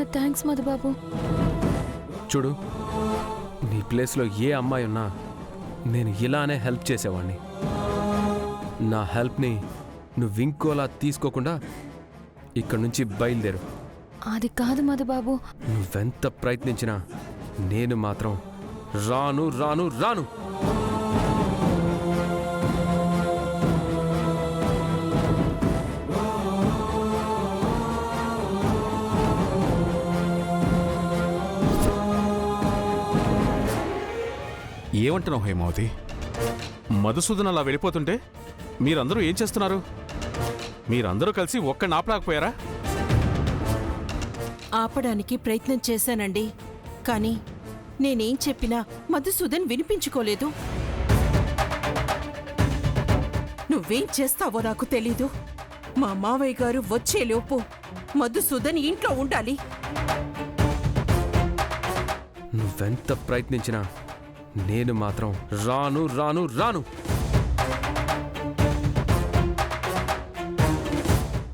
చాలా థ్యాంక్స్ మధుబాబు. చూడు, నీ ప్లేస్లో ఏ అమ్మాయి ఉన్నా నేను ఇలానే హెల్ప్ చేసేవాడిని. నా హెల్ప్ని నువ్వు ఇంకోలా తీసుకోకుండా ఇక్కడి నుంచి బయలుదేరు. అది కాదు మధుబాబు. నువ్వెంత ప్రయత్నించినా నేను మాత్రం రాను రాను రాను. ఏమంటున్నావు హేమావతి? మధుసూదన్ అలా వెళ్ళిపోతుంటే మీరందరూ ఏం చేస్తున్నారు? మీరందరూ కలిసి ఒక్కడిని ఆపలేకపోయారా? ఆపడానికి ప్రయత్నం చేశానండి, కానీ నేనేం చెప్పినా మధుసూదన్ వినిపించుకోలేదు. నువ్వేం చేస్తావో నాకు తెలీదు. మా మావయ్య గారు వచ్చేలోపు మధుసూదన్ ఇంట్లో ఉండాలి. నువ్వెంత ప్రయత్నించినా నేను మాత్రం రాను రాను రాను.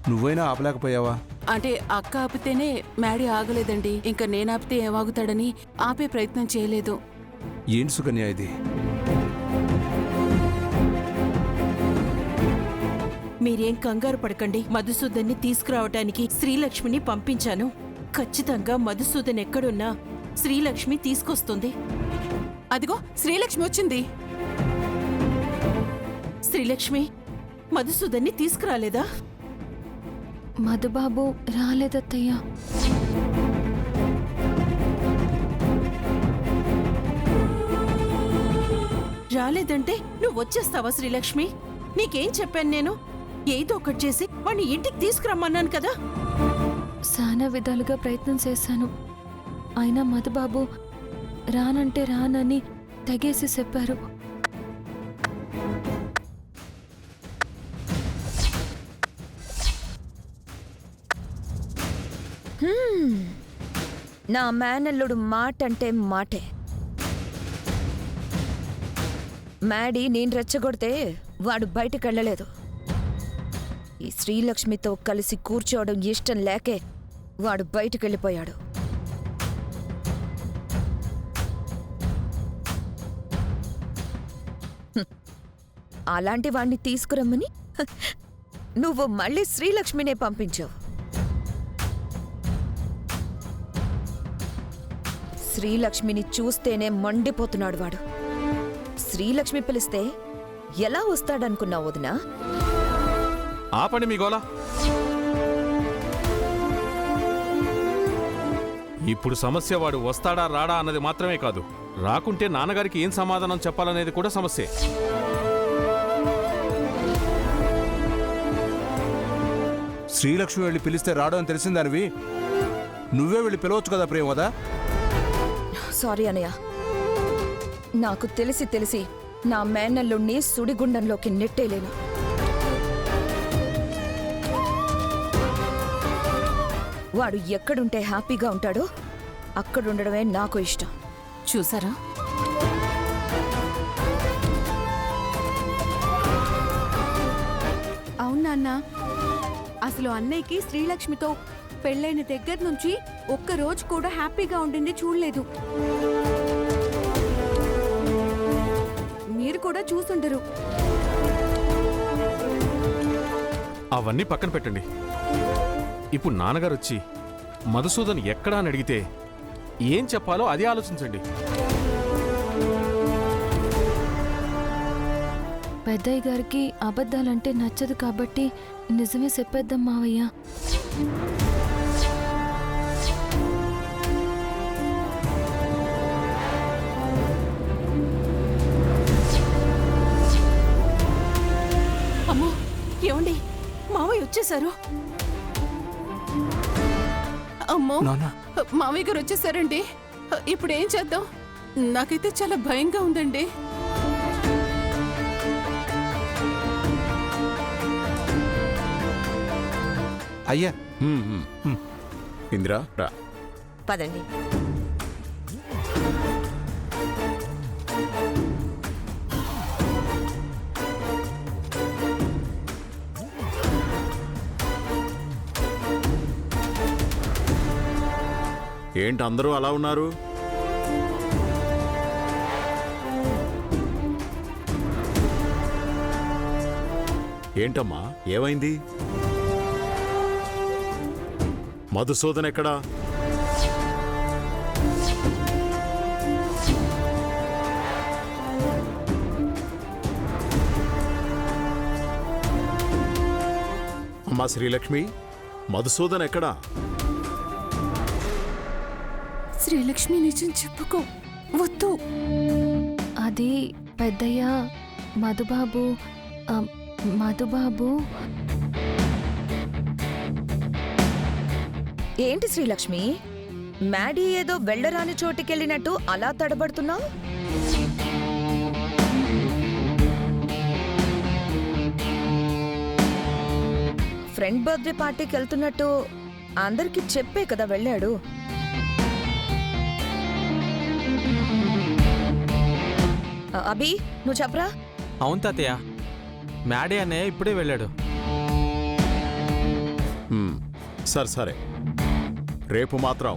నువ్వైనా ఆపలేకపోయావా? అంటే అక్క ఆపితేనే మ్యాడీ ఆగలేదండి. ఇంకా నేను ఆపితే ఏమాగుతాడని ఆపే ప్రయత్నం చేయలేదు. ఏంటి సుకన్య ఇది? మీరేం కంగారు పడకండి. మధుసూదన్ని తీసుకురావటానికి శ్రీలక్ష్మిని పంపించాను. ఖచ్చితంగా మధుసూదన్ ఎక్కడున్నా శ్రీలక్ష్మి తీసుకొస్తుంది. అదిగో శ్రీలక్ష్మి వచ్చింది. శ్రీలక్ష్మి మధుసూదన్ని తీసుకురాలేదా? మధుబాబు రాలేదత్తయ్యా. రాలేదంటే నువ్వు వచ్చేస్తావా శ్రీలక్ష్మి? నీకేం చెప్పాను నేను? ఏదో ఒకటి చేసి వాణ్ణి ఇంటికి తీసుకురమ్మన్నాను కదా. చాలా విధాలుగా ప్రయత్నం చేశాను. అయినా మధుబాబు రానంటే రానని తెగేసి చెప్పారు. నా మేనల్లుడు మాటంటే మాటే. మ్యాడీ నేను రెచ్చగొడితే వాడు బయటకెళ్ళలేదు. ఈ శ్రీలక్ష్మితో కలిసి కూర్చోవడం ఇష్టం లేకే వాడు బయటకెళ్ళిపోయాడు. అలాంటి వాణ్ణి తీసుకురమ్మని నువ్వు మళ్ళీ శ్రీలక్ష్మినే పంపించావు. శ్రీలక్ష్మిని చూస్తేనే మండిపోతున్నాడు వాడు. శ్రీలక్ష్మి పిలిస్తే ఎలా వస్తాడనుకున్నావు వదినా? ఆపండి మీ గోల. ఇప్పుడు సమస్య వాడు వస్తాడా రాడా అన్నది మాత్రమే కాదు, రాకుంటే నాన్నగారికి ఏం సమాధానం చెప్పాలనేది కూడా సమస్యే. శ్రీలక్ష్మి వెళ్ళి పిలిస్తే రాడు అని తెలిసిందానివి నువ్వే వెళ్ళి పిలవచ్చు కదా ప్రేమదా. సారీ అనయ్య, నాకు తెలిసి తెలిసి నా మేనల్లుణ్ణి సుడిగుండంలోకి నెట్టేలేను. వాడు ఎక్కడుంటే హ్యాపీగా ఉంటాడో అక్కడుండడమే నాకు ఇష్టం. చూసారా, అవునా? అసలు అన్నయ్యకి శ్రీలక్ష్మితో పెళ్ళైన దగ్గర నుంచి ఒక్కరోజు కూడా హ్యాపీగా ఉండింది చూడలేదు. మీరు కూడా చూసుండరు. అవన్నీ పక్కన పెట్టండి. ఇప్పుడు నాన్నగారు వచ్చి మధుసూదన్ ఎక్కడా అని అడిగితే ఏం చెప్పాలో అది ఆలోచించండి. పెద్దయ్య గారికి అబద్ధాలంటే నచ్చదు కాబట్టి నిజమే చెప్పేద్దాం మావయ్య. అమ్మో, ఏమండి, మావయ్య వచ్చేశారు. అమ్మో మామయ్య గారు వచ్చేసారండి. ఇప్పుడు ఏం చేద్దాం? నాకైతే చాలా భయంగా ఉందండి. అయ్యా ఇందిరా రా. పదండి. ఏంటి అందరూ అలా ఉన్నారు? ఏంటమ్మా, ఏమైంది? మధుసూదన్ ఎక్కడా? అమ్మా శ్రీలక్ష్మి, మధుసూదన్ ఎక్కడా? శ్రీలక్ష్మి నిజం చెప్పుకో, వద్దు. అది పెద్దయ్య మధుబాబు మధుబాబు. ఏంటి శ్రీలక్ష్మి, మ్యాడీ ఏదో వెళ్ళరాని చోటికెళ్ళినట్టు అలా తడబడుతున్నావు? ఫ్రెండ్ బర్త్డే పార్టీకి వెళ్తున్నట్టు అందరికీ చెప్పే కదా వెళ్ళాడు. అభి, నువ్వు చెప్పరా? అవును తాతయ్య, మ్యాడీ అన్నయ్య ఇప్పుడే వెళ్ళాడు. సరే, రేపు మాత్రం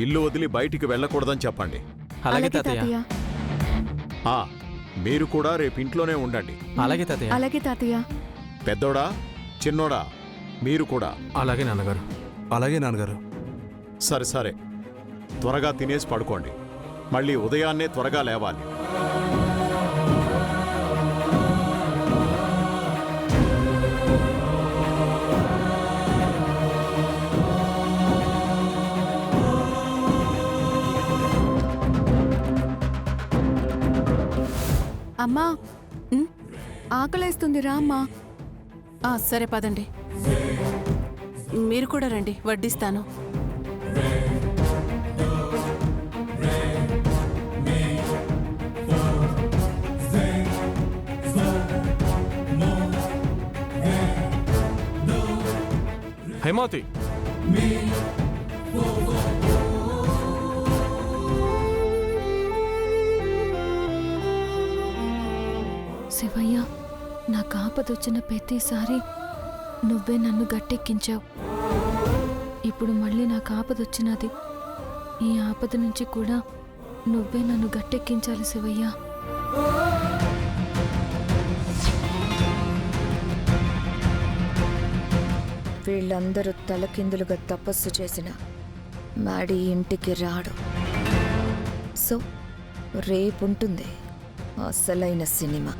ఇల్లు వదిలి బయటికి వెళ్ళకూడదని చెప్పండి. అలాగే తాతయ్య. మీరు కూడా రేపు ఇంట్లోనే ఉండండి. అలాగే తాతయ్య. అలాగే తాతయ్య. పెద్దోడా చిన్నోడా మీరు కూడా. అలాగే నాన్నగారు. అలాగే నాన్నగారు. సరే, త్వరగా తినేసి పడుకోండి. మళ్ళీ ఉదయాన్నే త్వరగా లేవాలి. అమ్మా, ఆకలేస్తుంది రా అమ్మా. సరే పదండి, మీరు కూడా రండి, వడ్డిస్తాను. హైమావతి, శివయ్య, నాకు ఆపదొచ్చిన ప్రతిసారి నువ్వే నన్ను గట్టెక్కించావు. ఇప్పుడు మళ్ళీ నాకు ఆపదొచ్చినది. ఈ ఆపద నుంచి కూడా నువ్వే నన్ను గట్టెక్కించాలి శివయ్య. వీళ్ళందరూ తలకిందులుగా తపస్సు చేసిన మ్యాడీ ఇంటికి రాడు. సో రేపుంటుంది అసలైన సినిమా.